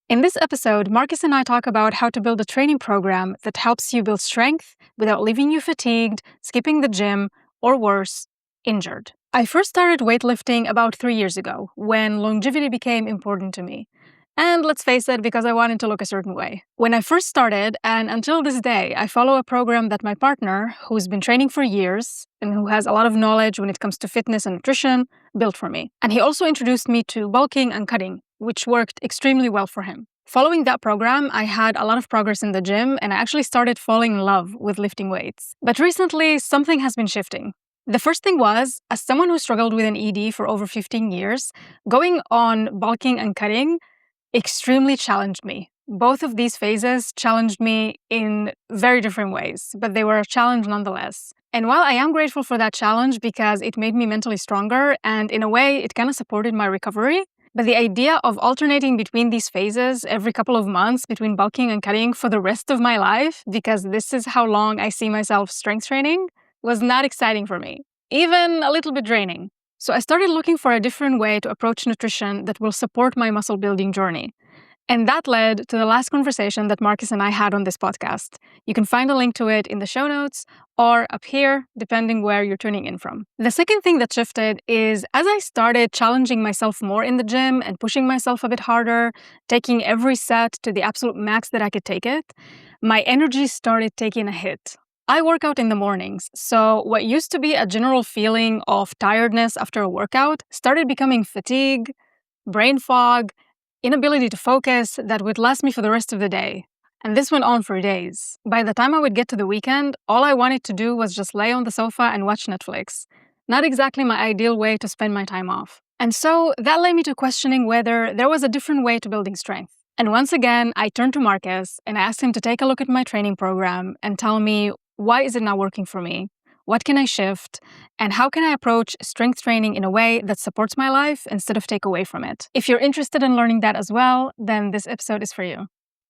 In this episode, Marcus and I talk about how to build a training program that helps you build strength without leaving you fatigued, skipping the gym, or worse, injured. I first started weightlifting about 3 years ago when longevity became important to me. And let's face it, because I wanted to look a certain way. When I first started, and until this day, I follow a program that my partner, who's been training for years and who has a lot of knowledge when it comes to fitness and nutrition, built for me. And he also introduced me to bulking and cutting, which worked extremely well for him. Following that program, I had a lot of progress in the gym and I actually started falling in love with lifting weights. But recently, something has been shifting. The first thing was, as someone who struggled with an ED for over 15 years, going on bulking and cutting extremely challenged me. Both of these phases challenged me in very different ways, but they were a challenge nonetheless. And while I am grateful for that challenge because it made me mentally stronger and in a way it kind of supported my recovery, but the idea of alternating between these phases every couple of months between bulking and cutting for the rest of my life, because this is how long I see myself strength training, was not exciting for me, even a little bit draining. So I started looking for a different way to approach nutrition that will support my muscle building journey. And that led to the last conversation that Marcus and I had on this podcast. You can find a link to it in the show notes or up here, depending where you're tuning in from. The second thing that shifted is as I started challenging myself more in the gym and pushing myself a bit harder, taking every set to the absolute max that I could take it, my energy started taking a hit. I work out in the mornings, so what used to be a general feeling of tiredness after a workout started becoming fatigue, brain fog, inability to focus that would last me for the rest of the day. And this went on for days. By the time I would get to the weekend, all I wanted to do was just lay on the sofa and watch Netflix. Not exactly my ideal way to spend my time off. And so that led me to questioning whether there was a different way to building strength. And once again, I turned to Marcus and I asked him to take a look at my training program and tell me, why is it not working for me? What can I shift? And how can I approach strength training in a way that supports my life instead of take away from it? If you're interested in learning that as well, then this episode is for you.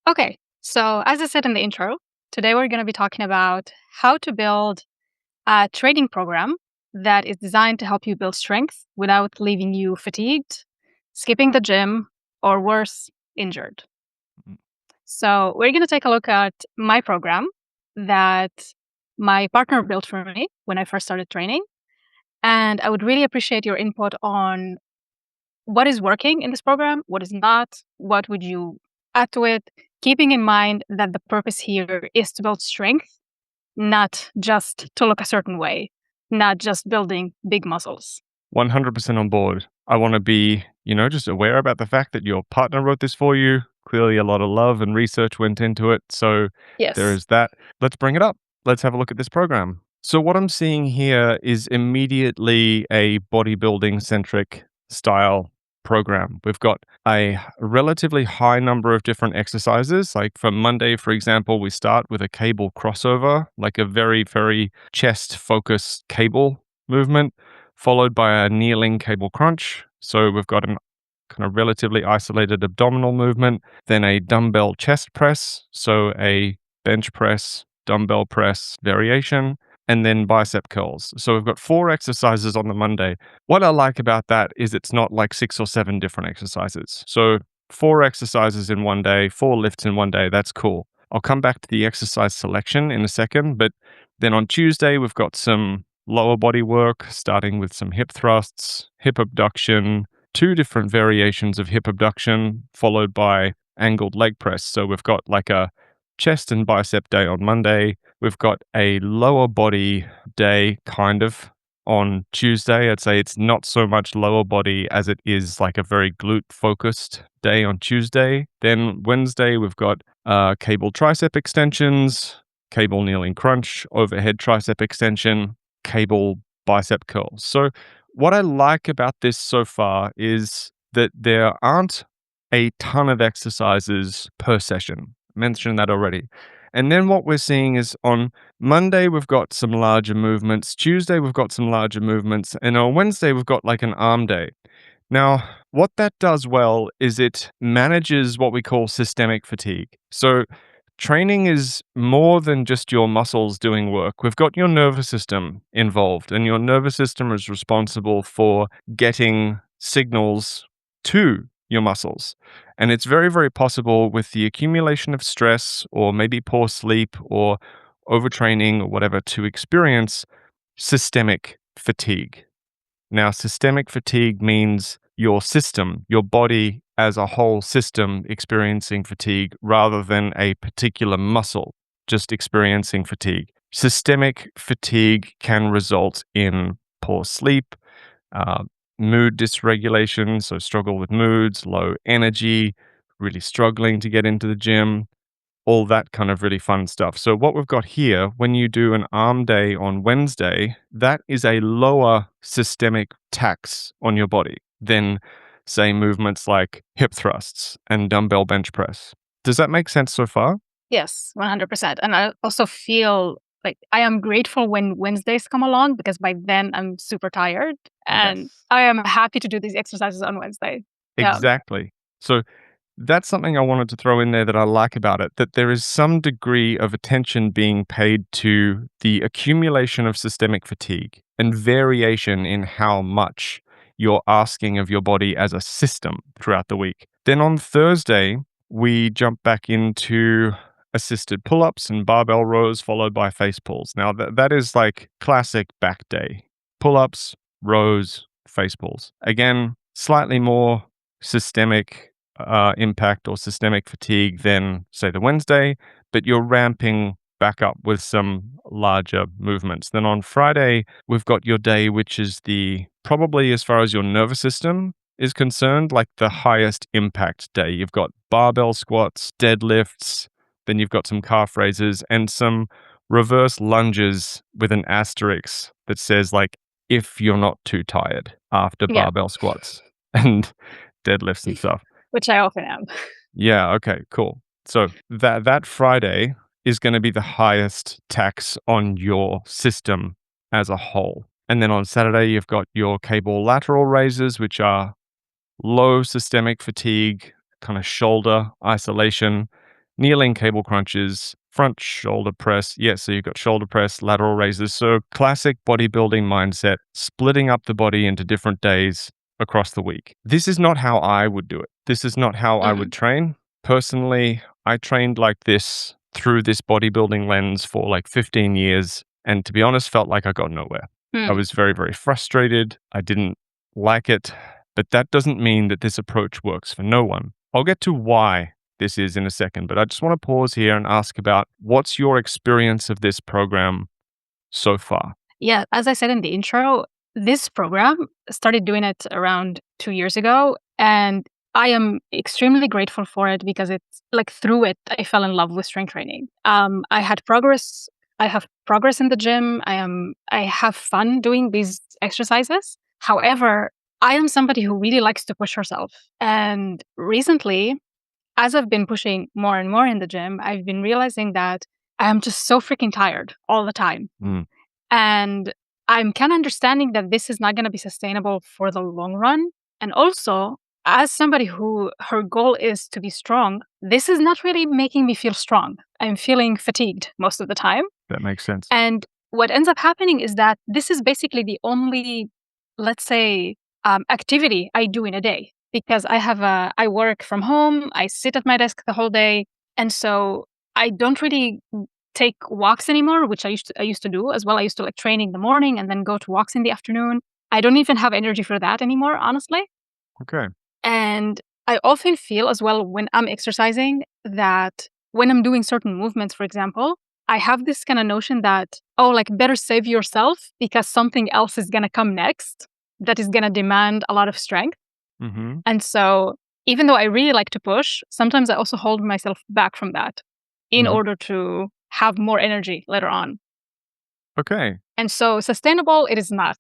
Okay, so as I said in the intro, today we're going to be talking about how to build a training program that is designed to help you build strength without leaving you fatigued, skipping the gym, or worse, injured. So we're going to take a look at my program that my partner built for me when I first started training. And I would really appreciate your input on what is working in this program, what is not, what would you add to it, keeping in mind that the purpose here is to build strength, not just to look a certain way, not just building big muscles. 100% on board. I want to be, just aware about the fact that your partner wrote this for you. Clearly a lot of love and research went into it. So Yes. There is that. Let's bring it up. Let's have a look at this program. So what I'm seeing here is immediately a bodybuilding centric style program. We've got a relatively high number of different exercises. Like for Monday, for example, we start with a cable crossover, like a very, very chest focused cable movement, followed by a kneeling cable crunch. So we've got an kind of relatively isolated abdominal movement, then a dumbbell chest press, so a bench press, dumbbell press variation, and then bicep curls. So we've got 4 exercises on the Monday. What I like about that is it's not like 6 or 7 different exercises. So 4 exercises in one day, 4 lifts in one day, that's cool. I'll come back to the exercise selection in a second, but then on Tuesday, we've got some lower body work, starting with some hip thrusts, hip abduction, 2 different variations of hip abduction, followed by angled leg press. So we've got like a chest and bicep day on Monday. We've got a lower body day kind of on Tuesday. I'd say it's not so much lower body as it is like a very glute focused day on Tuesday. Then Wednesday, we've got cable tricep extensions, cable kneeling crunch, overhead tricep extension, cable bicep curls. So what I like about this so far is that there aren't a ton of exercises per session. I mentioned that already. And then what we're seeing is on Monday, we've got some larger movements. Tuesday, we've got some larger movements. And on Wednesday, we've got like an arm day. Now, what that does well is it manages what we call systemic fatigue. So training is more than just your muscles doing work. We've got your nervous system involved, and your nervous system is responsible for getting signals to your muscles. And it's very, very possible with the accumulation of stress or maybe poor sleep or overtraining or whatever to experience systemic fatigue. Now, systemic fatigue means your system, your body as a whole system experiencing fatigue rather than a particular muscle just experiencing fatigue. Systemic fatigue can result in poor sleep, uh, mood dysregulation, so struggle with moods, low energy, really struggling to get into the gym, all that kind of really fun stuff. So, what we've got here, when you do an arm day on Wednesday, that is a lower systemic tax on your body than, say, movements like hip thrusts and dumbbell bench press. Does that make sense so far? Yes, 100%. And I also feel like I am grateful when Wednesdays come along because by then I'm super tired and Yes. I am happy to do these exercises on Wednesday. Yeah. Exactly. So, that's something I wanted to throw in there that I like about it, that there is some degree of attention being paid to the accumulation of systemic fatigue and variation in how much you're asking of your body as a system throughout the week. Then on Thursday, we jump back into assisted pull ups and barbell rows, followed by face pulls. Now, that is like classic back day pull ups, rows, face pulls. Again, slightly more systemic impact or systemic fatigue than, say, the Wednesday, but you're ramping back up with some larger movements. Then on Friday, we've got your day, which is the probably, as far as your nervous system is concerned, like the highest impact day. You've got barbell squats, deadlifts, then you've got some calf raises and some reverse lunges with an asterisk that says, like, if you're not too tired after Yeah. barbell squats and deadlifts and stuff. Which I often am. Yeah, okay, cool. So that Friday is going to be the highest tax on your system as a whole. And then on Saturday, you've got your cable lateral raises, which are low systemic fatigue, kind of shoulder isolation, kneeling cable crunches, front shoulder press. Yeah, so you've got shoulder press, lateral raises. So classic bodybuilding mindset, splitting up the body into different days across the week. This is not how I would do it. This is not how I would Mhm. train. Personally, I trained like this through this bodybuilding lens for like 15 years. And to be honest, felt like I got nowhere. I Mm. was very, very frustrated. I didn't like it. But that doesn't mean that this approach works for no one. I'll get to why this is in a second, but I just want to pause here and ask about what's your experience of this program so far? Yeah, as I said in the intro, this program started doing it around 2 years ago. And I am extremely grateful for it because it's like through it, I fell in love with strength training. I had progress. I have progress in the gym. I have fun doing these exercises. However, I am somebody who really likes to push herself. And recently, as I've been pushing more and more in the gym, I've been realizing that I am just so freaking tired all the time. Mm, And I'm kind of understanding that this is not going to be sustainable for the long run. And also, as somebody who her goal is to be strong, this is not really making me feel strong. I'm feeling fatigued most of the time. that makes sense. And what ends up happening is that this is basically the only, let's say, activity I do in a day because I work from home, I sit at my desk the whole day. And so I don't really take walks anymore, which I used to do as well. I used to like train in the morning and then go to walks in the afternoon. I don't even have energy for that anymore, honestly. Okay. And I often feel as well when I'm exercising that when I'm doing certain movements, for example, I have this kind of notion that, oh, like better save yourself because something else is going to come next that is going to demand a lot of strength. Mm-hmm. And so even though I really like to push, sometimes I also hold myself back from that in Mm-hmm. order to have more energy later on. Okay. And so sustainable, it is not.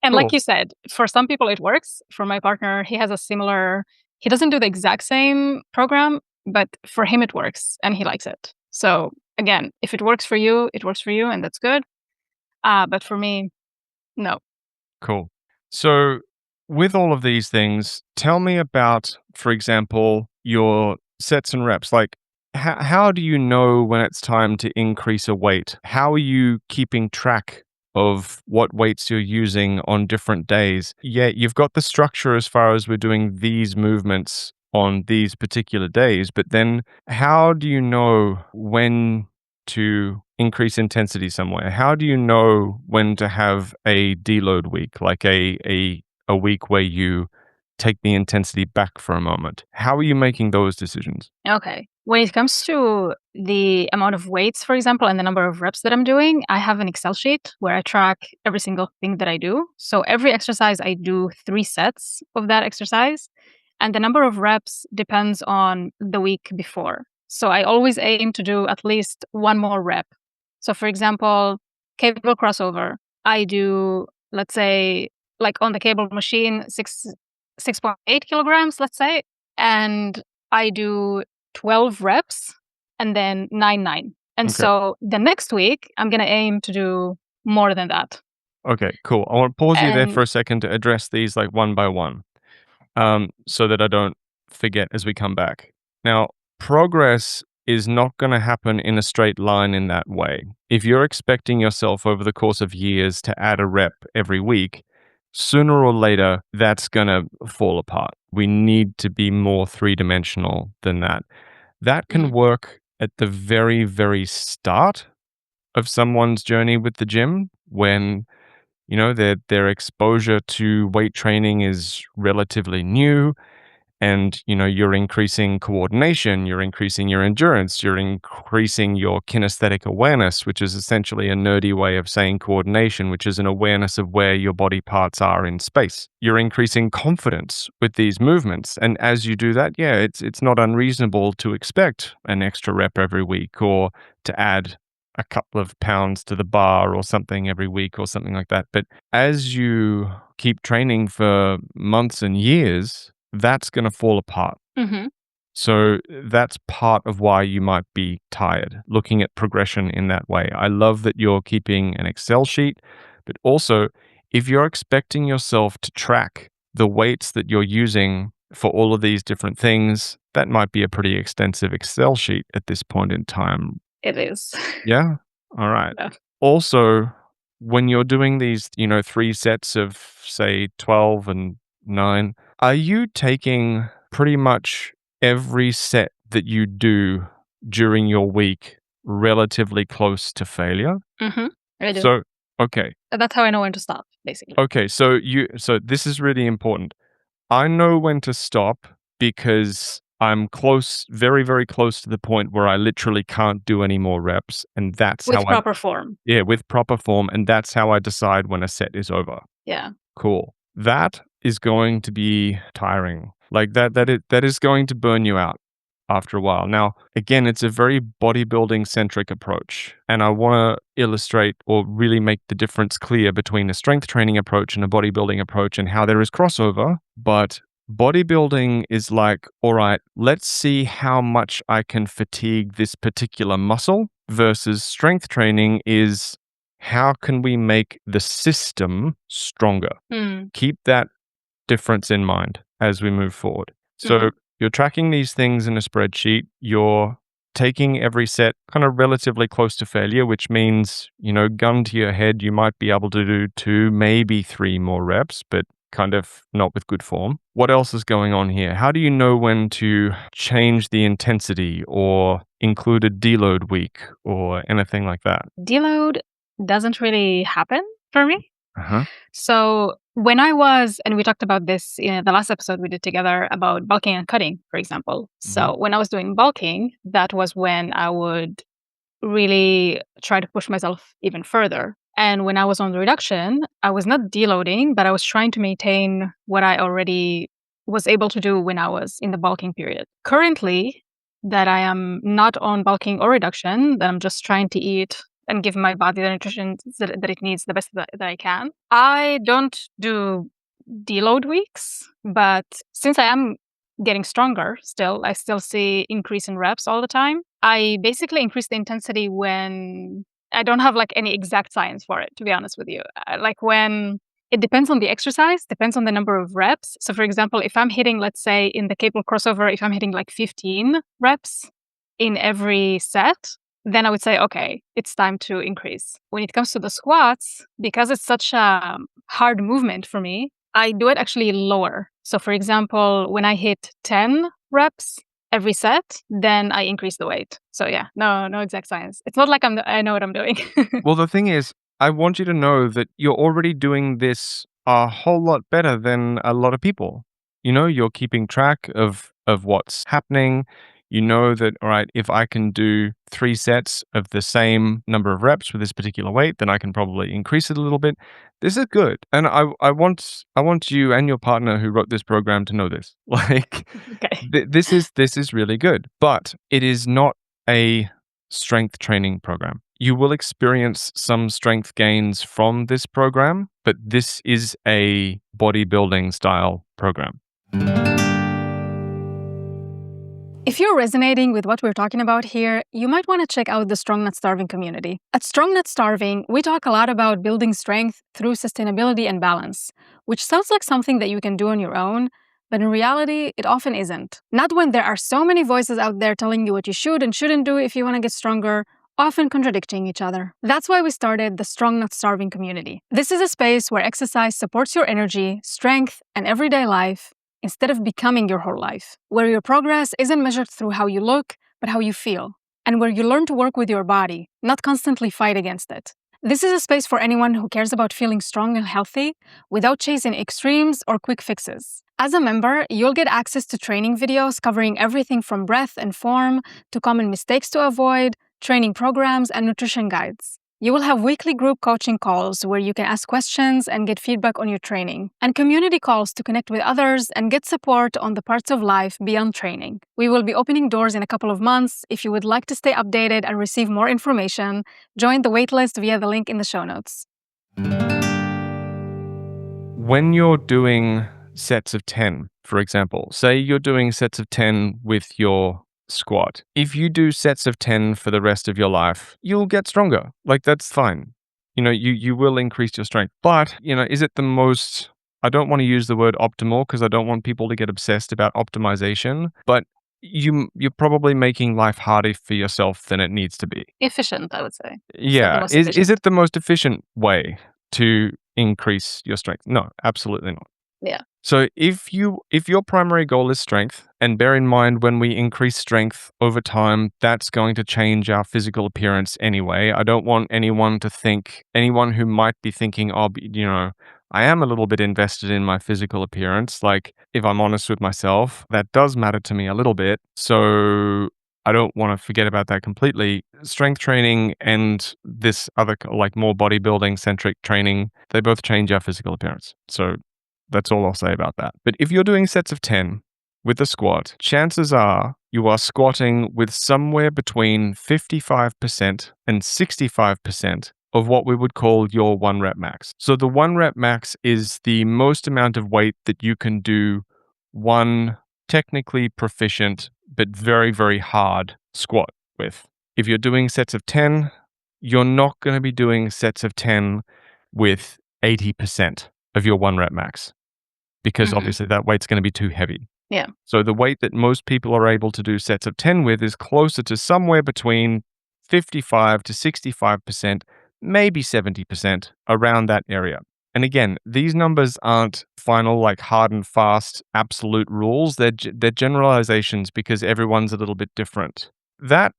And like Cool. you said, for some people it works. For my partner, he doesn't do the exact same program, but for him it works and he likes it. So again, if it works for you, it works for you and that's good. But for me, no. Cool. So, with all of these things, tell me about, for example, your sets and reps. Like, how do you know when it's time to increase a weight? How are you keeping track of what weights you're using on different days. Yeah, you've got the structure as far as we're doing these movements on these particular days, but then how do you know when to increase intensity somewhere? How do you know when to have a deload week, like a week where you take the intensity back for a moment? How are you making those decisions? Okay. When it comes to the amount of weights, for example, and the number of reps that I'm doing, I have an Excel sheet where I track every single thing that I do. So every exercise, I do 3 sets of that exercise. And the number of reps depends on the week before. So I always aim to do at least one more rep. So, for example, cable crossover, I do, let's say, like on the cable machine, 6.8 kilograms, let's say. And I do 12 reps and then 9. And Okay. so the next week, I'm going to aim to do more than that. Okay, cool. I want to pause you there for And a second to address these like one by one, so that I don't forget as we come back. Now, progress is not going to happen in a straight line in that way. If you're expecting yourself over the course of years to add a rep every week, sooner or later, that's going to fall apart. We need to be more three-dimensional than that. That can Mhm. work at the very, very start of someone's journey with the gym when their exposure to weight training is relatively new, and you're increasing coordination, you're increasing your endurance, you're increasing your kinesthetic awareness, which is essentially a nerdy way of saying coordination, which is an awareness of where your body parts are in space. You're increasing confidence with these movements, and as you do that, yeah, it's not unreasonable to expect an extra rep every week, or to add a couple of pounds to the bar or something every week or something like that. But as you keep training for months and years, that's going to fall apart. Mhm. So that's part of why you might be tired, looking at progression in that way. I love that you're keeping an Excel sheet, but also if you're expecting yourself to track the weights that you're using for all of these different things, that might be a pretty extensive Excel sheet at this point in time. It is. Yeah? All right. Yeah. Also, when you're doing these, 3 sets of, say, 12 and 9, are you taking pretty much every set that you do during your week relatively close to failure? Mhm. I do. So, okay. That's how I know when to stop, basically. Okay, so this is really important. I know when to stop because I'm close, very, very close to the point where I literally can't do any more reps, and that's how With I proper form. yeah, with proper form, and that's how I decide when a set is over. Yeah. Cool. That is going to be tiring. Like that is going to burn you out after a while. Now, again, it's a very bodybuilding centric approach, and I want to illustrate or really make the difference clear between a strength training approach and a bodybuilding approach and how there is crossover, but bodybuilding is like, all right, let's see how much I can fatigue this particular muscle, versus strength training is how can we make the system stronger? Mm. Keep that difference in mind as we move forward. So Mhm. you're tracking these things in a spreadsheet. You're taking every set kind of relatively close to failure, which means, gun to your head, you might be able to do 2, maybe 3 more reps, but kind of not with good form. What else is going on here? How do you know when to change the intensity or include a deload week or anything like that? Deload doesn't really happen for me. Uh-huh. So when I was, and we talked about this in the last episode we did together about bulking and cutting, for example. Mhm. So when I was doing bulking, that was when I would really try to push myself even further. And when I was on the reduction, I was not deloading, but I was trying to maintain what I already was able to do when I was in the bulking period. Currently, that I am not on bulking or reduction, that I'm just trying to eat and give my body the nutrition that it needs the best that I can. I don't do deload weeks, but since I am getting stronger still, I still see increase in reps all the time. I basically increase the intensity when I don't have like any exact science for it, to be honest with you. Like when it depends on the exercise, depends on the number of reps. So for example, if I'm hitting, let's say in the cable crossover, if I'm hitting like 15 reps in every set, then I would say, okay, it's time to increase. When it comes to the squats, because it's such a hard movement for me, I do it actually lower. So, for example, when I hit 10 reps every set, then I increase the weight. So, yeah, no exact science. It's not like I know what I'm doing. Well, the thing is, I want you to know that you're already doing this a whole lot better than a lot of people. You know, you're keeping track of what's happening. You know that, all right, if I can do 3 sets of the same number of reps with this particular weight, then I can probably increase it a little bit. This is good. And I want you and your partner who wrote this program to know this. Like Okay. this is really good, but it is not a strength training program. You will experience some strength gains from this program, but this is a bodybuilding style program. If you're resonating with what we're talking about here, you might want to check out the Strong Not Starving community. At Strong Not Starving, we talk a lot about building strength through sustainability and balance, which sounds like something that you can do on your own, but in reality, it often isn't. Not when there are so many voices out there telling you what you should and shouldn't do if you want to get stronger, often contradicting each other. That's why we started the Strong Not Starving community. This is a space where exercise supports your energy, strength, and everyday life, instead of becoming your whole life, where your progress isn't measured through how you look, but how you feel, and where you learn to work with your body, not constantly fight against it. This is a space for anyone who cares about feeling strong and healthy without chasing extremes or quick fixes. As a member, you'll get access to training videos covering everything from breath and form to common mistakes to avoid, training programs, and nutrition guides. You will have weekly group coaching calls where you can ask questions and get feedback on your training, and community calls to connect with others and get support on the parts of life beyond training. We will be opening doors in a couple of months. If you would like to stay updated and receive more information, join the waitlist via the link in the show notes. When you're doing sets of 10, for example, say you're doing sets of 10 with your squat. If you do sets of 10 for the rest of your life, you'll get stronger. Like, that's fine. You know, you will increase your strength. But, you know, is it the most, I don't want to use the word optimal because I don't want people to get obsessed about optimization, but you're probably making life harder for yourself than it needs to be. Efficient, I would say. It's not the Yeah. most Is efficient. it the most efficient way to increase your strength? No, absolutely not. Yeah. So if your primary goal is strength, and bear in mind when we increase strength over time, that's going to change our physical appearance anyway. I don't want anyone who might be thinking, oh, you know, I am a little bit invested in my physical appearance. Like, if I'm honest with myself, that does matter to me a little bit. So I don't want to forget about that completely. Strength training and this other like more bodybuilding centric training, they both change our physical appearance. So that's all I'll say about that. But if you're doing sets of 10 with a squat, chances are you are squatting with somewhere between 55% and 65% of what we would call your 1 rep max. So the 1 rep max is the most amount of weight that you can do one technically proficient but very, very hard squat with. If you're doing sets of 10, you're not going to be doing sets of 10 with 80% of your 1 rep max, because obviously that weight's going to be too heavy. Yeah. So the weight that most people are able to do sets of 10 with is closer to somewhere between 55 to 65%, maybe 70%, around that area. And again, these numbers aren't final, like hard and fast, absolute rules. They're generalizations because everyone's a little bit different. That,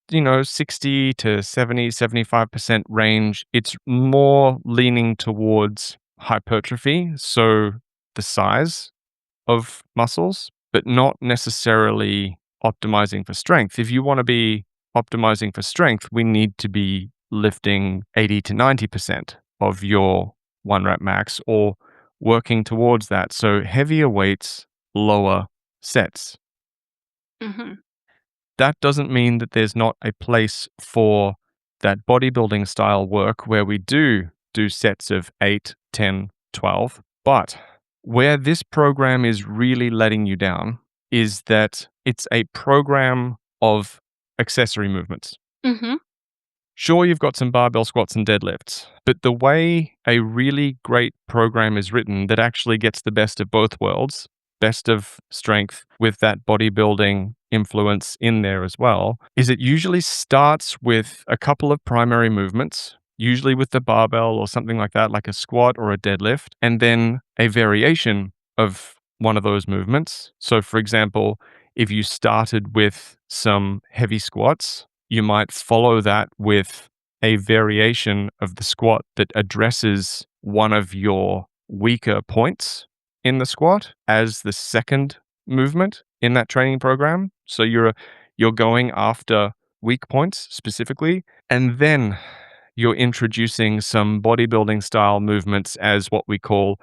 60 to 70, 75% range, it's more leaning towards hypertrophy. So the size of muscles, but not necessarily optimizing for strength. If you want to be optimizing for strength, we need to be lifting 80 to 90% of your 1 rep max or working towards that. So heavier weights, lower sets. Mm-hmm. That doesn't mean that there's not a place for that bodybuilding style work where we do sets of 8, 10, 12. But where this program is really letting you down is that it's a program of accessory movements. Mm-hmm. Sure, you've got some barbell squats and deadlifts, but the way a really great program is written that actually gets the best of both worlds, best of strength with that bodybuilding influence in there as well, is it usually starts with a couple of primary movements, usually with the barbell or something like that, like a squat or a deadlift, and then a variation of one of those movements. So, for example, if you started with some heavy squats, you might follow that with a variation of the squat that addresses one of your weaker points in the squat as the second movement in that training program. So you're going after weak points specifically, and then you're introducing some bodybuilding style movements as what we call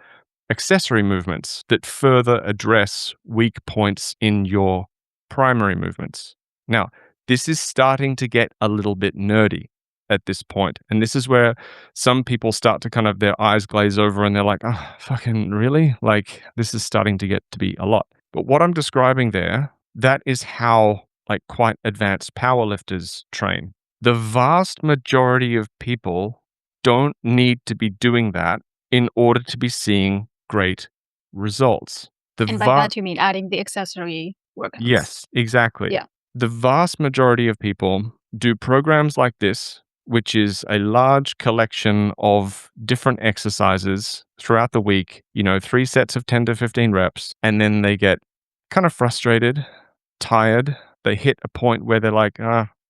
accessory movements that further address weak points in your primary movements. Now, this is starting to get a little bit nerdy at this point. And this is where some people start to kind of their eyes glaze over and they're like, oh, fucking really? Like, this is starting to get to be a lot. But what I'm describing there, that is how like quite advanced powerlifters train. The vast majority of people don't need to be doing that in order to be seeing great results. And by that, you mean adding the accessory workouts? Yes, exactly. Yeah. The vast majority of people do programs like this, which is a large collection of different exercises throughout the week, 3 sets of 10 to 15 reps, and then they get kind of frustrated, tired. They hit a point where they're like,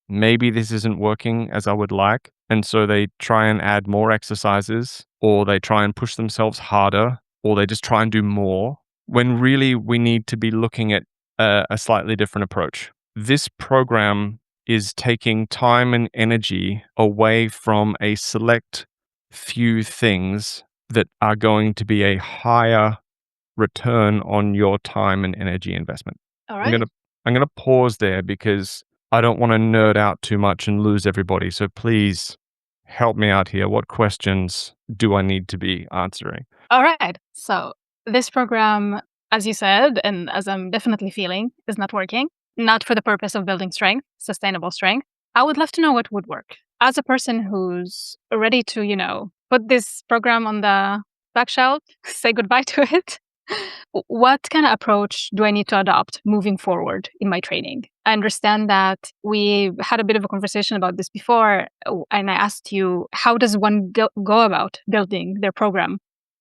maybe this isn't working as I would like. And so they try and add more exercises, or they try and push themselves harder, or they just try and do more, when really we need to be looking at a slightly different approach. This program is taking time and energy away from a select few things that are going to be a higher return on your time and energy investment. All I'm right. gonna pause there because I don't want to nerd out too much and lose everybody. So please help me out here. What questions do I need to be answering? All right. So this program, as you said, and as I'm definitely feeling, is not working. Not for the purpose of building strength, sustainable strength. I would love to know what would work. As a person who's ready to, put this program on the back shelf, say goodbye to it, what kind of approach do I need to adopt moving forward in my training? I understand that we had a bit of a conversation about this before, and I asked you, how does one go about building their program?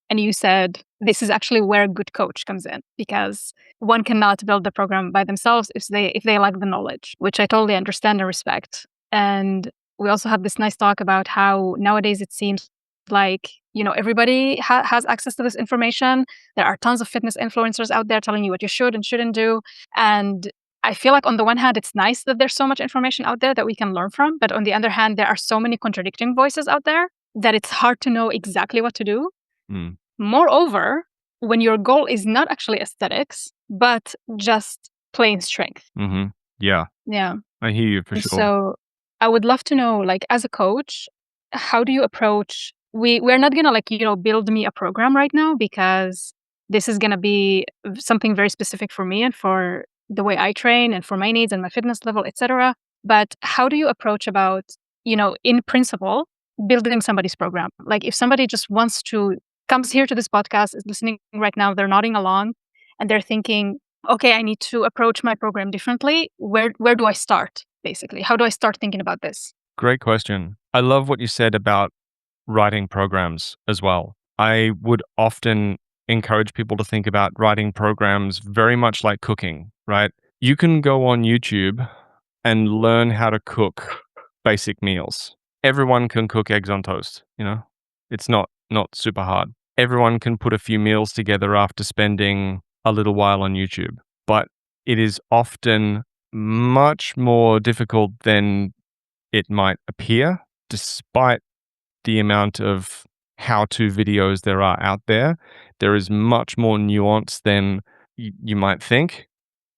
And you said, this is actually where a good coach comes in, because one cannot build the program by themselves if they lack the knowledge, which I totally understand and respect. And we also have this nice talk about how nowadays it seems like, everybody has access to this information. There are tons of fitness influencers out there telling you what you should and shouldn't do. And I feel like on the one hand, it's nice that there's so much information out there that we can learn from. But on the other hand, there are so many contradicting voices out there that it's hard to know exactly what to do. Mm. Moreover, when your goal is not actually aesthetics, but just plain strength. Mm-hmm. Yeah. Yeah. I hear you for And sure. so I would love to know, like, as a coach, how do you approach? We're not gonna build me a program right now, because this is gonna be something very specific for me and for the way I train and for my needs and my fitness level, etc. But how do you approach about, in principle, building somebody's program? Like, if somebody just comes here to this podcast, is listening right now, they're nodding along and they're thinking, okay, I need to approach my program differently. Where do I start, basically? How do I start thinking about this? Great question. I love what you said about writing programs as well. I would often encourage people to think about writing programs very much like cooking, right? You can go on YouTube and learn how to cook basic meals. Everyone can cook eggs on toast, It's not super hard. Everyone can put a few meals together after spending a little while on YouTube, but it is often much more difficult than it might appear, despite the amount of how-to videos there are out there. There is much more nuance than you might think.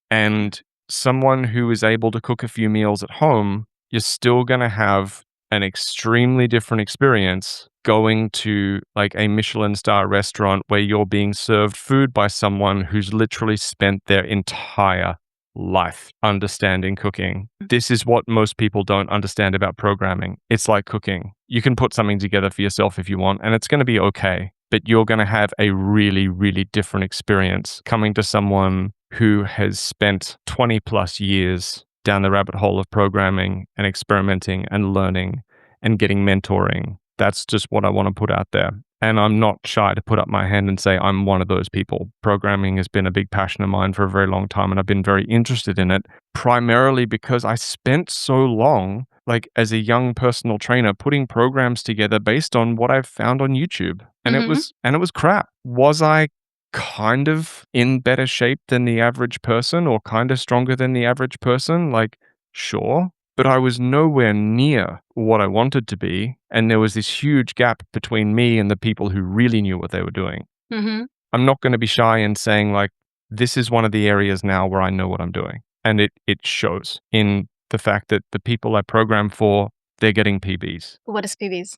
And someone who is able to cook a few meals at home, you're still going to have an extremely different experience going to like a Michelin star restaurant where you're being served food by someone who's literally spent their entire life understanding cooking. This is what most people don't understand about programming. It's like cooking. You can put something together for yourself if you want, and it's going to be okay. But you're going to have a really, really different experience coming to someone who has spent 20 plus years down the rabbit hole of programming and experimenting and learning and getting mentoring. That's just what I want to put out there. And I'm not shy to put up my hand and say I'm one of those people. Programming has been a big passion of mine for a very long time, and I've been very interested in it, primarily because I spent so long, like as a young personal trainer, putting programs together based on what I've found on YouTube. And Mm-hmm. it was crap. Was I kind of in better shape than the average person or kind of stronger than the average person? Like, sure. But I was nowhere near what I wanted to be. And there was this huge gap between me and the people who really knew what they were doing. Mm-hmm. I'm not going to be shy in saying, like, this is one of the areas now where I know what I'm doing. And it shows in the fact that the people I program for, they're getting PBs. What is PBs?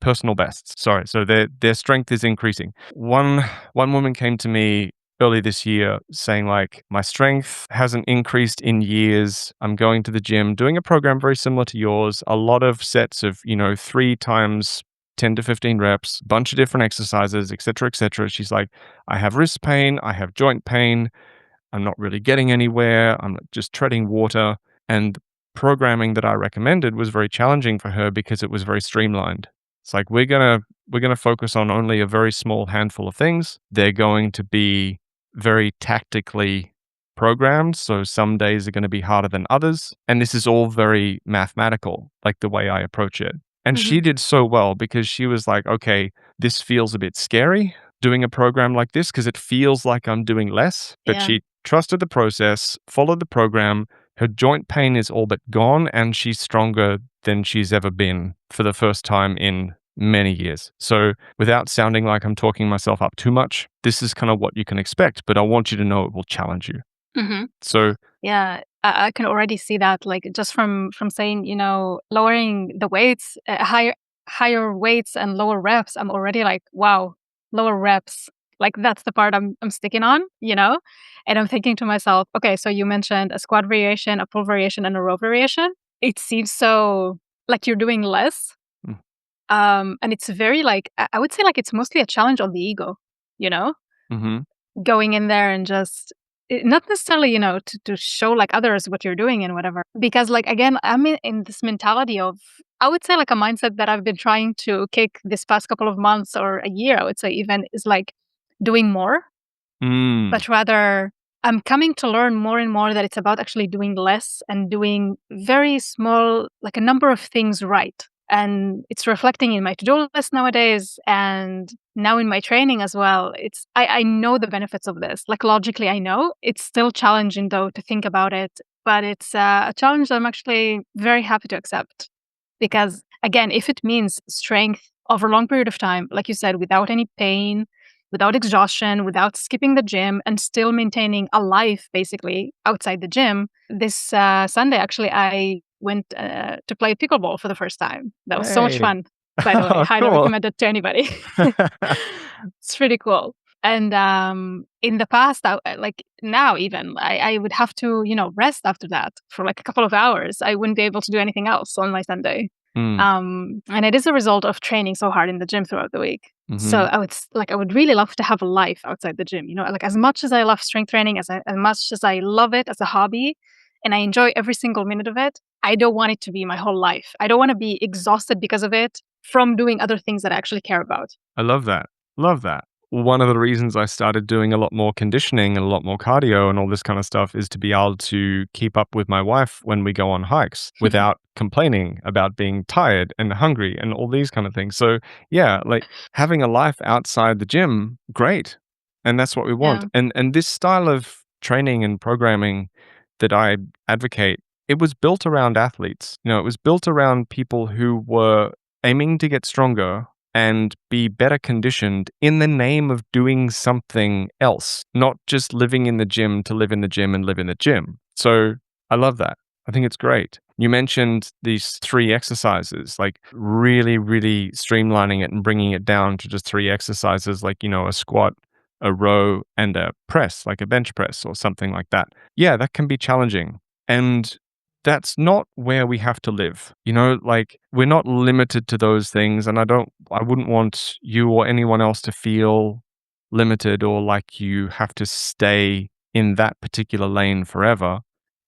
Personal bests. Sorry. So their strength is increasing. One woman came to me early this year saying, like, my strength hasn't increased in years. I'm going to the gym, doing a program very similar to yours, a lot of sets of, 3 times 10 to 15 reps, bunch of different exercises, et cetera, et cetera. She's like, I have wrist pain, I have joint pain, I'm not really getting anywhere, I'm just treading water. And the programming that I recommended was very challenging for her because it was very streamlined. It's like, we're gonna focus on only a very small handful of things. They're going to be very tactically programmed, so some days are going to be harder than others, and this is all very mathematical, like the way I approach it. And Mm-hmm. she did so well because she was like, okay, this feels a bit scary doing a program like this because it feels like I'm doing less, but Yeah. she trusted the process, followed the program. Her joint pain is all but gone, and she's stronger than she's ever been for the first time in many years. So, without sounding like I'm talking myself up too much, this is kind of what you can expect, but I want you to know it will challenge you. Mm-hmm. So, Yeah, I can already see that, like, just from saying, lowering the weights, higher weights and lower reps. I'm already like, wow, lower reps. Like that's the part I'm sticking on. And I'm thinking to myself, okay, so you mentioned a squat variation, a pull variation, and a row variation. It seems so like you're doing less. mm, And it's very like I would say like it's mostly a challenge on the ego, you know? mhm, Going in there and just not necessarily, to show like others what you're doing and whatever. Because like again, I'm in this mentality of I would say like a mindset that I've been trying to kick this past couple of months or a year, I would say even is like doing more, mm, but rather I'm coming to learn more and more that it's about actually doing less and doing very small, like a number of things right. And it's reflecting in my to-do list nowadays and now in my training as well. I know the benefits of this. Like logically, I know. It's still challenging though to think about it, but it's a challenge that I'm actually very happy to accept. Because again, if it means strength over a long period of time, like you said, without any pain, without exhaustion, without skipping the gym, and still maintaining a life basically outside the gym. This Sunday, actually, I went to play pickleball for the first time. That was so much hey. fun, by the way. Oh, Highly cool. recommend it to anybody. It's pretty cool. And in the past, like now even, I would have to, rest after that for like a couple of hours. I wouldn't be able to do anything else on my Sunday. Mm, And it is a result of training so hard in the gym throughout the week. So mhm. I would really love to have a life outside the gym. Like as much as I love strength training, as much as I love it as a hobby, and I enjoy every single minute of it, I don't want it to be my whole life. I don't want to be exhausted because of it from doing other things that I actually care about. I love that. Love that. One of the reasons I started doing a lot more conditioning and a lot more cardio and all this kind of stuff is to be able to keep up with my wife when we go on hikes without complaining about being tired and hungry and all these kind of things. So, yeah, like having a life outside the gym, great. And that's what we want. Yeah. And this style of training and programming that I advocate, it was built around athletes. It was built around people who were aiming to get stronger and be better conditioned in the name of doing something else, not just living in the gym to live in the gym and live in the gym. So I love that. I think it's great. You mentioned these 3 exercises, like really, really streamlining it and bringing it down to just 3 exercises, like, a squat, a row, and a press, like a bench press or something like that. Yeah, that can be challenging. And that's not where we have to live. Like we're not limited to those things. And I wouldn't want you or anyone else to feel limited or like you have to stay in that particular lane forever.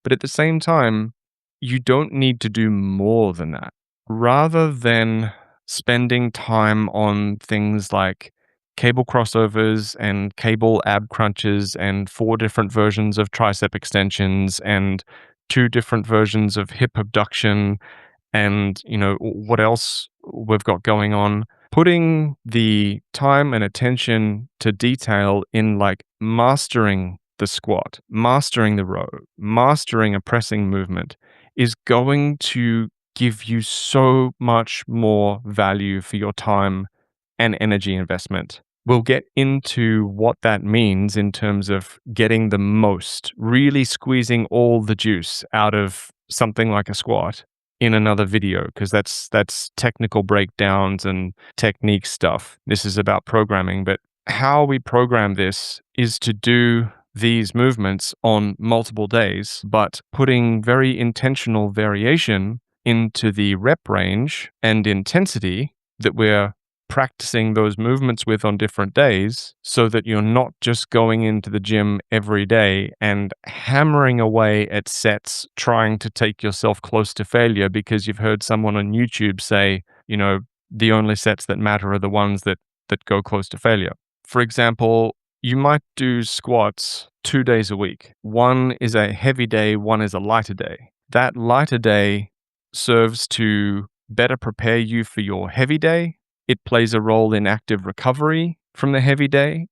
But at the same time, you don't need to do more than that. Rather than spending time on things like cable crossovers and cable ab crunches and 4 different versions of tricep extensions and 2 different versions of hip abduction and what else we've got going on, putting the time and attention to detail in like mastering the squat, mastering the row, mastering a pressing movement is going to give you so much more value for your time and energy investment. We'll get into what that means in terms of getting the most, really squeezing all the juice out of something like a squat in another video, because that's technical breakdowns and technique stuff. This is about programming, but how we program this is to do these movements on multiple days, but putting very intentional variation into the rep range and intensity that we're practicing those movements with on different days, so that you're not just going into the gym every day and hammering away at sets trying to take yourself close to failure because you've heard someone on YouTube say, the only sets that matter are the ones that go close to failure. For example, you might do squats 2 days a week. One is a heavy day, one is a lighter day. That lighter day serves to better prepare you for your heavy day. It plays a role in active recovery from the heavy day.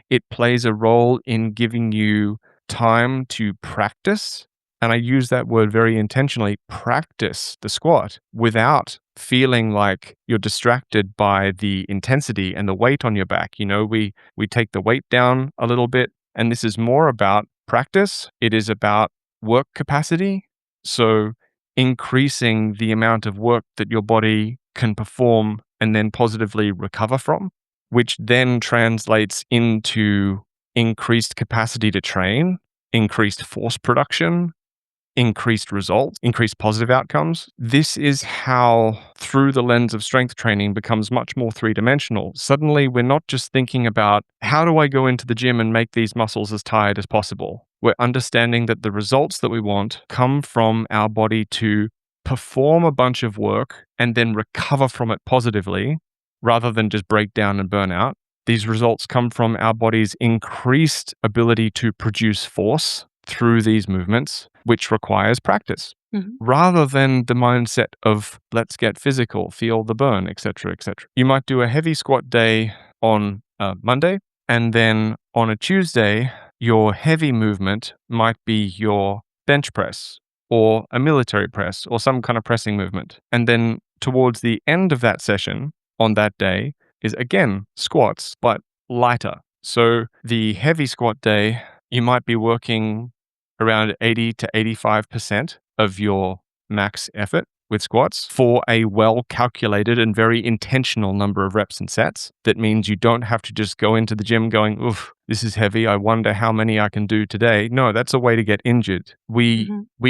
It plays a role in giving you time to practice. And I use that word very intentionally, practice the squat without feeling like you're distracted by the intensity and the weight on your back. We take the weight down a little bit, and this is more about practice. It is about work capacity. So increasing the amount of work that your body can perform and then positively recover from, which then translates into increased capacity to train, increased force production, increased results, increased positive outcomes. This is how, through the lens of strength training, becomes much more three-dimensional. Suddenly, we're not just thinking about how do I go into the gym and make these muscles as tired as possible. We're understanding that the results that we want come from our body to perform a bunch of work and then recover from it positively, rather than just break down and burn out. These results come from our body's increased ability to produce force through these movements, which requires practice, rather than the mindset of let's get physical, feel the burn, etc., etc. You might do a heavy squat day on a Monday, and then on a Tuesday, your heavy movement might be your bench press or a military press or some kind of pressing movement. And then towards the end of that session on that day is again squats, but lighter. So the heavy squat day, you might be working around 80 to 85% of your max effort with squats for a well-calculated and very intentional number of reps and sets. That means you don't have to just go into the gym going, oof, this is heavy. I wonder how many I can do today. No, that's a way to get injured. We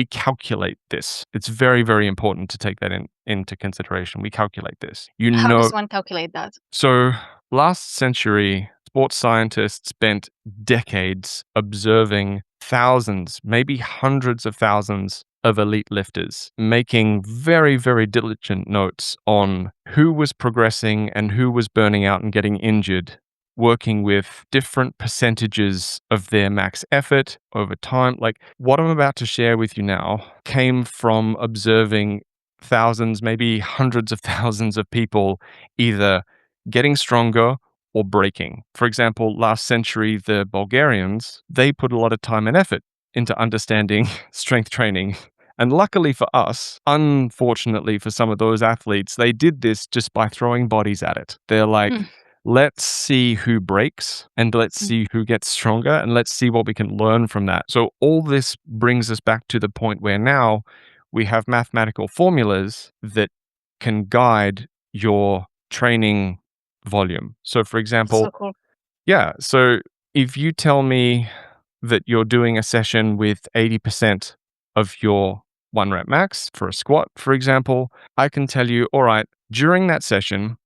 calculate this. It's very, very important to take that into consideration. We calculate this. How does one calculate that? So last century, sports scientists spent decades observing thousands, maybe hundreds of thousands of elite lifters, making very, very diligent notes on who was progressing and who was burning out and getting injured, working with different percentages of their max effort over time. Like what I'm about to share with you now came from observing thousands, maybe hundreds of thousands of people either getting stronger or breaking. For example, last century, the Bulgarians, they put a lot of time and effort into understanding strength training. And luckily for us, unfortunately for some of those athletes, they did this just by throwing bodies at it. They're like, let's see who breaks and let's see who gets stronger and let's see what we can learn from that. So all this brings us back to the point where now we have mathematical formulas that can guide your training volume. So for example, so if you tell me that you're doing a session with 80% of your 1 rep max for a squat, for example, I can tell you, all right, during that session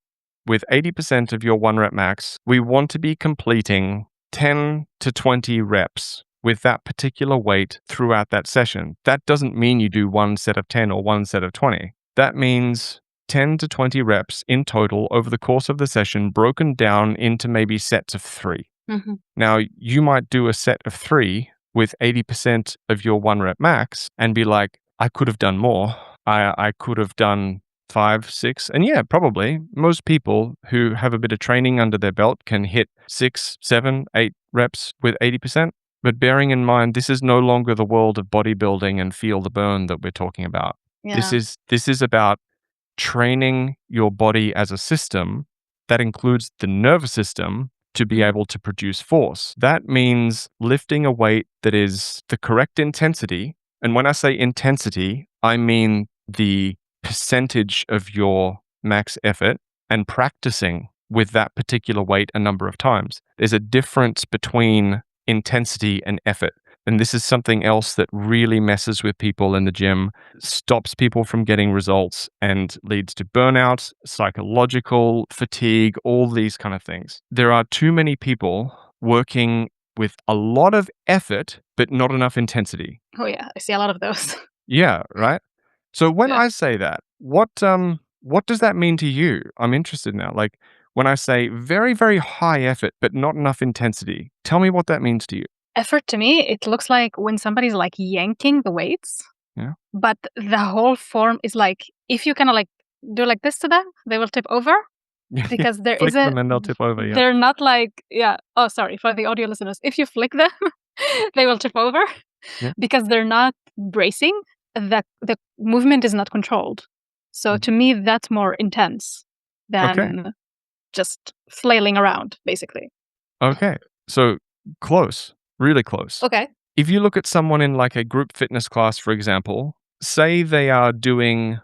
with 80% of your 1 rep max, we want to be completing 10 to 20 reps with that particular weight throughout that session. That doesn't mean you do one set of 10 or one set of 20. That means 10 to 20 reps in total over the course of the session, broken down into maybe sets of 3. Mm-hmm. Now, you might do a set of 3 with 80% of your 1 rep max and be like, I could have done more. I could have done 5, 6. And yeah, probably most people who have a bit of training under their belt can hit 6, 7, 8 reps with 80%. But bearing in mind, this is no longer the world of bodybuilding and feel the burn that we're talking about. Yeah. This is about training your body as a system that includes the nervous system to be able to produce force. That means lifting a weight that is the correct intensity. And when I say intensity, I mean the percentage of your max effort and practicing with that particular weight a number of times. There's a difference between intensity and effort. And this is something else that really messes with people in the gym, stops people from getting results, and leads to burnout, psychological fatigue, all these kind of things. There are too many people working with a lot of effort, but not enough intensity. Oh, yeah. I see a lot of those. Yeah, right? So when Yeah. I say that, what does that mean to you? I'm interested now. Like when I say very, very high effort, but not enough intensity, tell me what that means to you. Effort to me, it looks like when somebody's like yanking the weights, Yeah. but the whole form is like, if you kind of like do like this to them, they will tip over Yeah, yeah. because there Flick isn't, them and they'll tip over, yeah. they're not like, yeah. Oh, sorry for the audio listeners. If you flick them, they will tip over Yeah. because they're not bracing. The movement is not controlled. So Mhm. to me, that's more intense Okay. than just flailing around, basically. Okay. So close, really close. Okay. If you look at someone in like a group fitness class, for example, say they are doing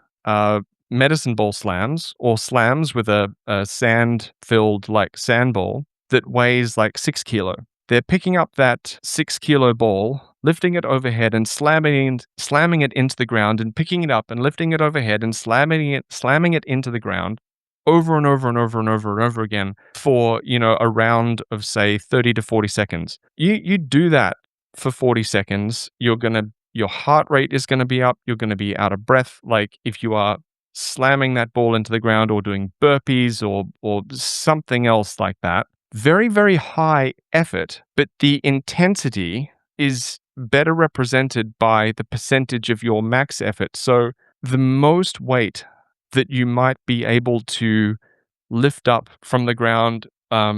medicine ball slams or slams with a sand filled like sand ball that weighs like 6 kilo. They're picking up that 6 kilo ball, lifting it overhead and slamming it into the ground and picking it up and lifting it overhead and slamming it into the ground over and over and over and over and over again for, a round of say 30 to 40 seconds. You do that for 40 seconds, your heart rate is going to be up, you're going to be out of breath like if you are slamming that ball into the ground or doing burpees or something else like that. Very, very high effort, but the intensity is better represented by the percentage of your max effort. So the most weight that you might be able to lift up from the ground,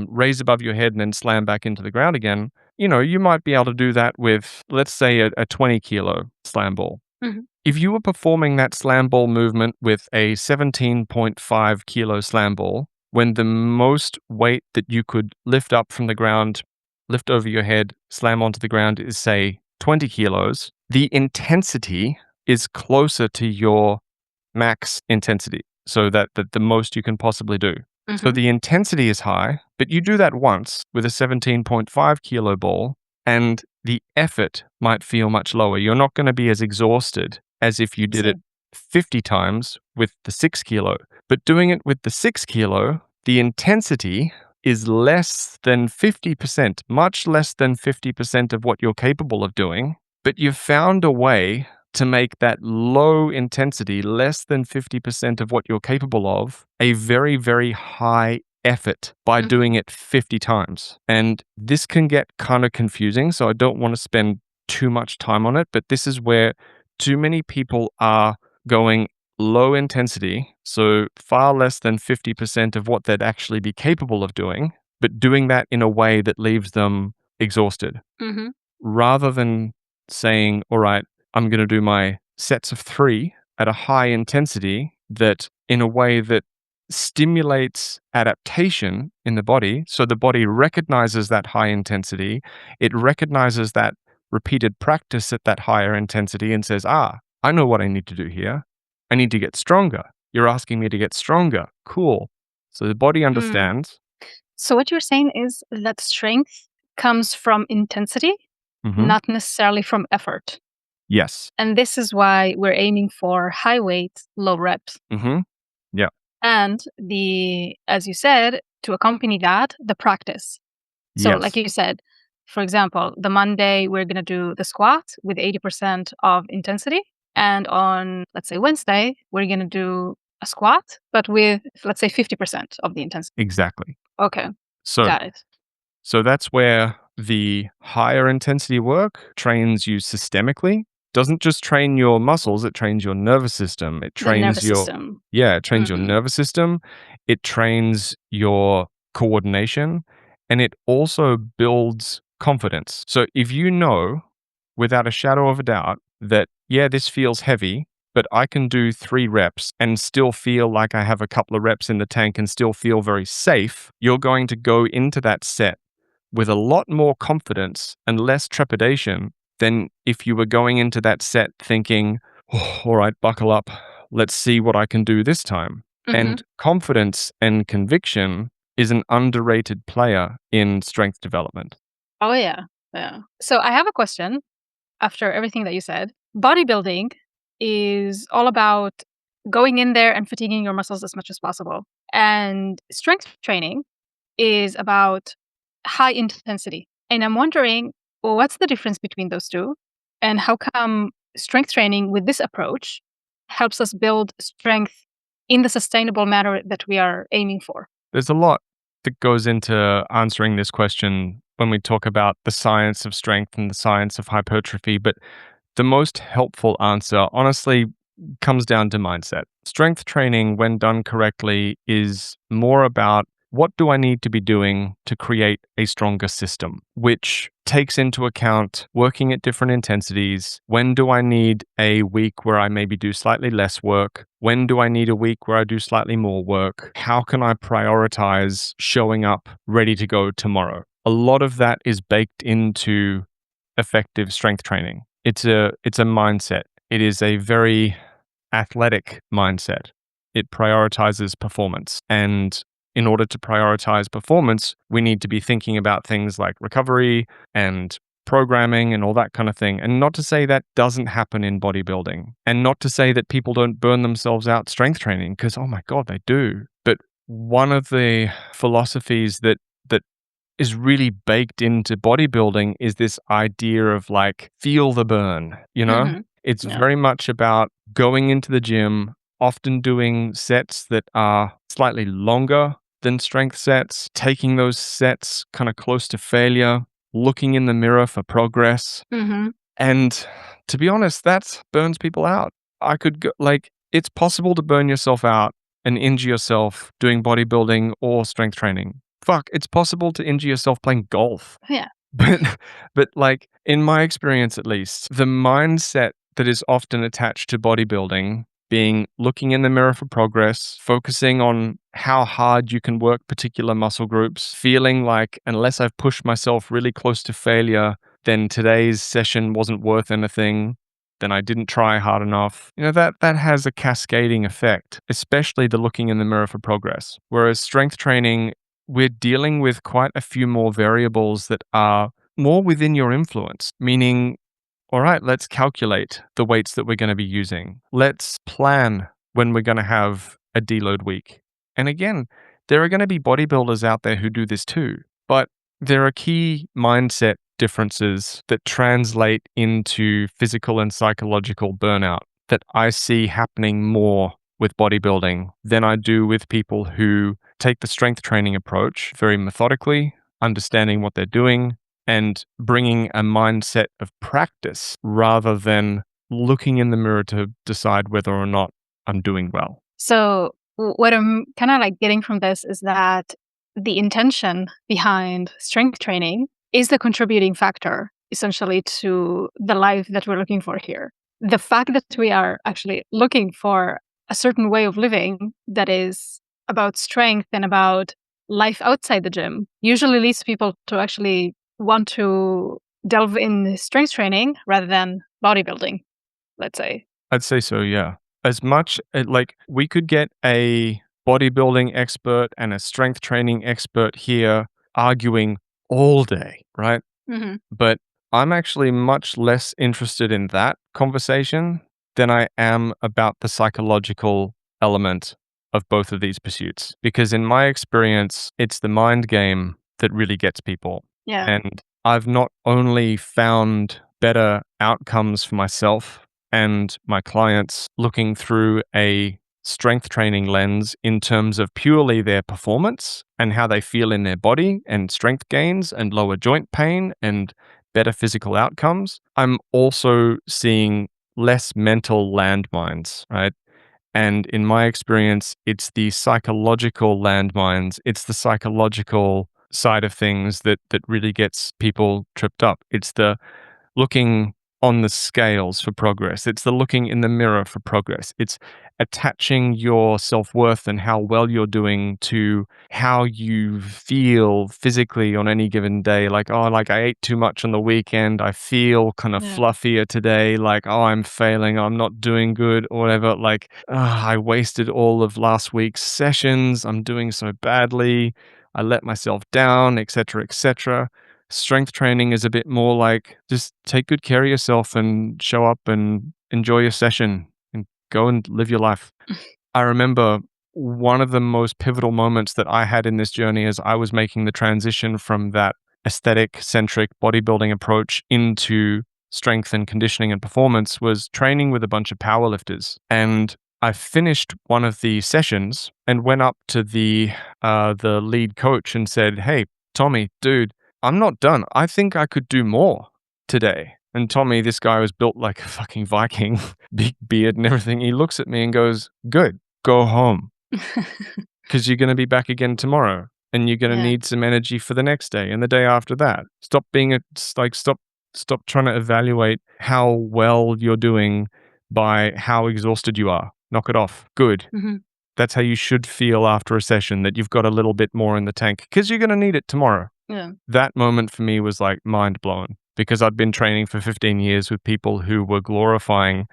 raise above your head, and then slam back into the ground again, you might be able to do that with, let's say, a 20 kilo slam ball. Mhm. If you were performing that slam ball movement with a 17.5 kilo slam ball, when the most weight that you could lift up from the ground, lift over your head, slam onto the ground is, say, 20 kilos, the intensity is closer to your max intensity. So that the most you can possibly do. So Mhm. the intensity is high, but you do that once with a 17.5 kilo ball, and the effort might feel much lower. You're not going to be as exhausted as if you I did see. it 50 times with the 6 kilo. But doing it with the 6 kilo, the intensity is less than 50%, much less than 50% of what you're capable of doing. But you've found a way to make that low intensity, less than 50% of what you're capable of, a very, very high effort by Mhm. doing it 50 times. And this can get kind of confusing, so I don't want to spend too much time on it, but this is where too many people are going low intensity, so far less than 50% of what they'd actually be capable of doing, but doing that in a way that leaves them exhausted. Mhm. Rather than saying, all right, I'm going to do my sets of 3 at a high intensity that in a way that stimulates adaptation in the body. So the body recognizes that high intensity. It recognizes that repeated practice at that higher intensity and says, I know what I need to do here. I need to get stronger. You're asking me to get stronger. Cool. So the body Mm. understands. So what you're saying is that strength comes from intensity, Hmm. not necessarily from effort. Yes. And this is why we're aiming for high weight, low reps. Hmm. Yeah. And as you said, to accompany that, the practice. So like Yes. you said, For example, the Monday, we're going to do the squat with 80% of intensity. And on, let's say, Wednesday, we're going to do a squat, but with, let's say, 50% of the intensity. Exactly. Okay, So, got it. so that's where the higher intensity work trains you systemically. Doesn't just train your muscles, it trains your nervous system. It The trains nervous your system. Yeah, it trains your Mhm. nervous system. It trains your coordination, and it also builds confidence. So if you know without a shadow of a doubt that, yeah, this feels heavy, but I can do 3 reps and still feel like I have a couple of reps in the tank and still feel very safe, you're going to go into that set with a lot more confidence and less trepidation than if you were going into that set thinking, "Oh, all right, buckle up. Let's see what I can do this time." Mhm. And confidence and conviction is an underrated player in strength development. Oh, yeah. Yeah. So I have a question after everything that you said. Bodybuilding is all about going in there and fatiguing your muscles as much as possible. And strength training is about high intensity. And I'm wondering, well, what's the difference between those two? And how come strength training with this approach helps us build strength in the sustainable manner that we are aiming for? There's a lot that goes into answering this question when we talk about the science of strength and the science of hypertrophy, but the most helpful answer, honestly, comes down to mindset. Strength training, when done correctly, is more about what do I need to be doing to create a stronger system, which takes into account working at different intensities. When do I need a week where I maybe do slightly less work? When do I need a week where I do slightly more work? How can I prioritize showing up ready to go tomorrow? A lot of that is baked into effective strength training. It's a mindset. It is a very athletic mindset. It prioritizes performance. And in order to prioritize performance, we need to be thinking about things like recovery and programming and all that kind of thing. And not to say that doesn't happen in bodybuilding, and not to say that people don't burn themselves out strength training, because oh my God, they do. But one of the philosophies that is really baked into bodybuilding is this idea of like, feel the burn, you know? Hmm. It's Yeah. very much about going into the gym, often doing sets that are slightly longer than strength sets, taking those sets kind of close to failure, looking in the mirror for progress. Hmm. And to be honest, that burns people out. I could go, like, it's possible to burn yourself out and injure yourself doing bodybuilding or strength training. Fuck, it's possible to injure yourself playing golf. Yeah. But but like in my experience at least, the mindset that is often attached to bodybuilding being looking in the mirror for progress, focusing on how hard you can work particular muscle groups, feeling like unless I've pushed myself really close to failure, then today's session wasn't worth anything, then I didn't try hard enough. You know, that has a cascading effect, especially the looking in the mirror for progress. Whereas strength training, we're dealing with quite a few more variables that are more within your influence, meaning, all right, let's calculate the weights that we're going to be using. Let's plan when we're going to have a deload week. And again, there are going to be bodybuilders out there who do this too, but there are key mindset differences that translate into physical and psychological burnout that I see happening more with bodybuilding than I do with people who take the strength training approach very methodically, understanding what they're doing, and bringing a mindset of practice rather than looking in the mirror to decide whether or not I'm doing well. So, what I'm kind of like getting from this is that the intention behind strength training is the contributing factor essentially to the life that we're looking for here. The fact that we are actually looking for a certain way of living that is about strength and about life outside the gym usually leads people to actually want to delve in strength training rather than bodybuilding, let's say. I'd say so, yeah. As much like we could get a bodybuilding expert and a strength training expert here arguing all day, right? Hmm. But I'm actually much less interested in that conversation than I am about the psychological element of both of these pursuits. Because in my experience, it's the mind game that really gets people. Yeah. And I've not only found better outcomes for myself and my clients looking through a strength training lens in terms of purely their performance and how they feel in their body and strength gains and lower joint pain and better physical outcomes. I'm also seeing less mental landmines, right? And in my experience, it's the psychological landmines, it's the psychological side of things that really gets people tripped up. It's the looking on the scales for progress. It's the looking in the mirror for progress. It's attaching your self-worth and how well you're doing to how you feel physically on any given day. Like, oh, like I ate too much on the weekend. I feel kind of Yeah. fluffier today. Like, oh, I'm failing. I'm not doing good or whatever. Like, I wasted all of last week's sessions. I'm doing so badly. I let myself down, etc., etc. Strength training is a bit more like just take good care of yourself and show up and enjoy your session and go and live your life. I remember one of the most pivotal moments that I had in this journey as I was making the transition from that aesthetic centric bodybuilding approach into strength and conditioning and performance was training with a bunch of powerlifters. And I finished one of the sessions and went up to the lead coach and said, "Hey, Tommy, dude, I'm not done. I think I could do more today." And Tommy, this guy was built like a fucking Viking, big beard and everything. He looks at me and goes, "Good, go home because you're going to be back again tomorrow and you're going to Yeah. need some energy for the next day and the day after that. Stop being stop trying to evaluate how well you're doing by how exhausted you are. Knock it off. Good. Mhm. That's how you should feel after a session, that you've got a little bit more in the tank because you're going to need it tomorrow." Yeah. That moment for me was like mind blown because I'd been training for 15 years with people who were glorifying,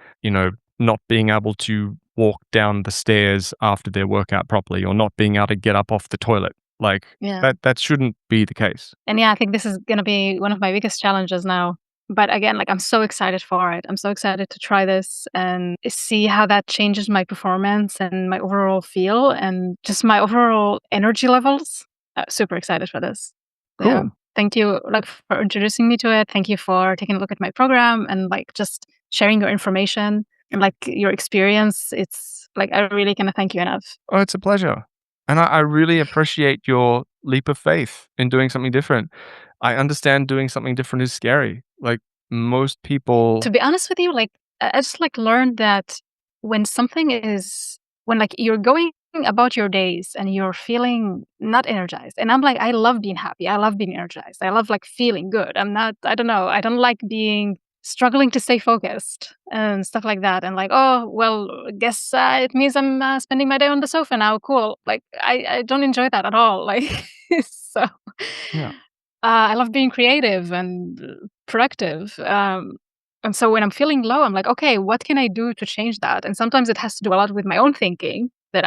not being able to walk down the stairs after their workout properly or not being able to get up off the toilet. Like Yeah. that shouldn't be the case. And yeah, I think this is gonna be one of my biggest challenges now. But again, like I'm so excited for it. I'm so excited to try this and see how that changes my performance and my overall feel and just my overall energy levels. Super excited for this. Yeah. Cool. Thank you like for introducing me to it. Thank you for taking a look at my program and like just sharing your information and like your experience. It's like I really cannot thank you enough. Oh, it's a pleasure. And I really appreciate your leap of faith in doing something different. I understand doing something different is scary. Like most To people, be honest with you, like I just like learned that when something is when like you're going about your days and you're feeling not energized. And I'm like, I love being happy. I love being energized. I love like feeling good. I don't know, I don't like being struggling to stay focused and stuff like that. And like, oh, well, guess it means I'm spending my day on the sofa now. Cool. Like, I don't enjoy that at all. Like, so yeah, I love being creative and productive. And so when I'm feeling low, I'm like, okay, what can I do to change that? And sometimes it has to do a lot with my own thinking that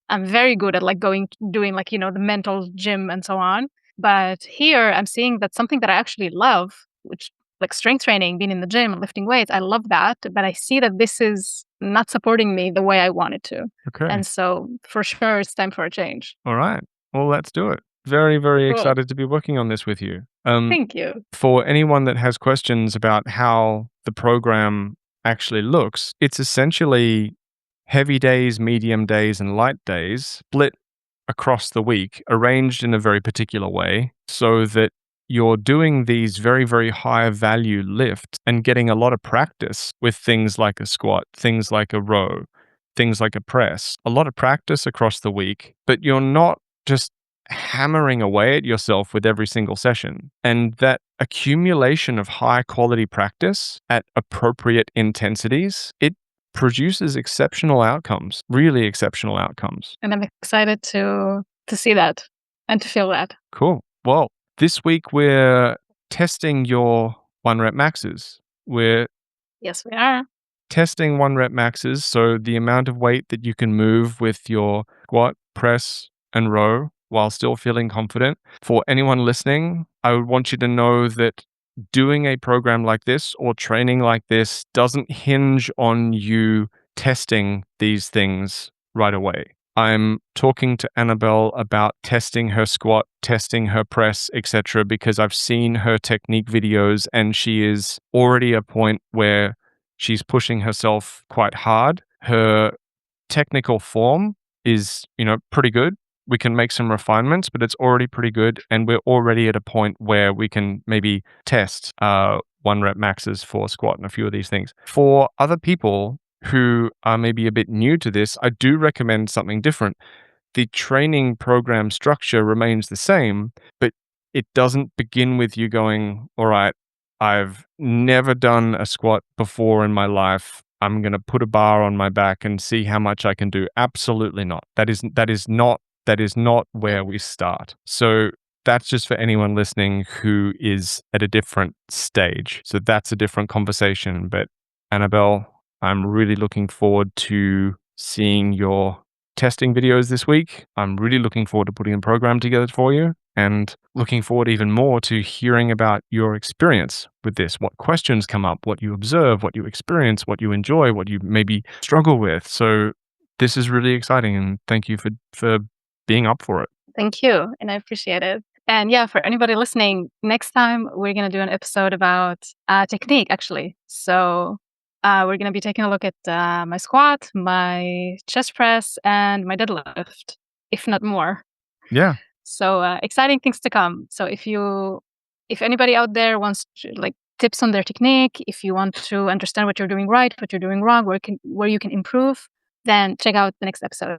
I'm very good at like doing like, the mental gym and so on. But here I'm seeing that something that I actually love, which like strength training, being in the gym and lifting weights, I love that. But I see that this is not supporting me the way I want it to. okay. And so for sure it's time for a change. All right. Well, let's do it. Very, very Cool. excited to be working on this with you. Thank you. For anyone that has questions about how the program actually looks, it's essentially heavy days, medium days, and light days split across the week, arranged in a very particular way so that you're doing these very, very high value lifts and getting a lot of practice with things like a squat, things like a row, things like a press, a lot of practice across the week, but you're not just hammering away at yourself with every single session. And that accumulation of high quality practice at appropriate intensities, it produces exceptional outcomes, really exceptional outcomes. And I'm excited to see that and to feel that. Cool. Well, this week we're testing your 1 rep maxes. We're Yes, we are. testing 1 rep maxes, so the amount of weight that you can move with your squat, press, and row while still feeling confident. For anyone listening, I would want you to know that doing a program like this or training like this doesn't hinge on you testing these things right away. I'm talking to Annabelle about testing her squat, testing her press, etc., because I've seen her technique videos and she is already at a point where she's pushing herself quite hard. Her technical form is, pretty good. We can make some refinements, but it's already pretty good. And we're already at a point where we can maybe test 1 rep maxes for squat and a few of these things. For other people who are maybe a bit new to this, I do recommend something different. The training program structure remains the same, but it doesn't begin with you going, all right, I've never done a squat before in my life. I'm going to put a bar on my back and see how much I can do. Absolutely not. That is not where we start. So that's just for anyone listening who is at a different stage. So that's a different conversation. But Annabelle, I'm really looking forward to seeing your testing videos this week. I'm really looking forward to putting a program together for you and looking forward even more to hearing about your experience with this, what questions come up, what you observe, what you experience, what you enjoy, what you maybe struggle with. So this is really exciting, and thank you for being up for it. Thank you, and I appreciate it. And yeah, for anybody listening, next time we're going to do an episode about technique, actually. So we're going to be taking a look at my squat, my chest press, and my deadlift, if not more. Yeah. So exciting things to come. So if anybody out there wants to, tips on their technique, if you want to understand what you're doing right, what you're doing wrong, where you can improve, then check out the next episode.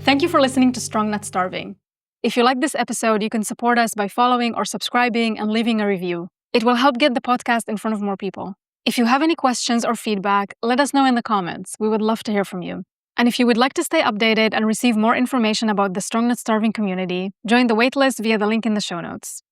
Thank you for listening to Strong Not Starving. If you like this episode, you can support us by following or subscribing and leaving a review. It will help get the podcast in front of more people. If you have any questions or feedback, let us know in the comments. We would love to hear from you. And if you would like to stay updated and receive more information about the Strong Not Starving community, join the waitlist via the link in the show notes.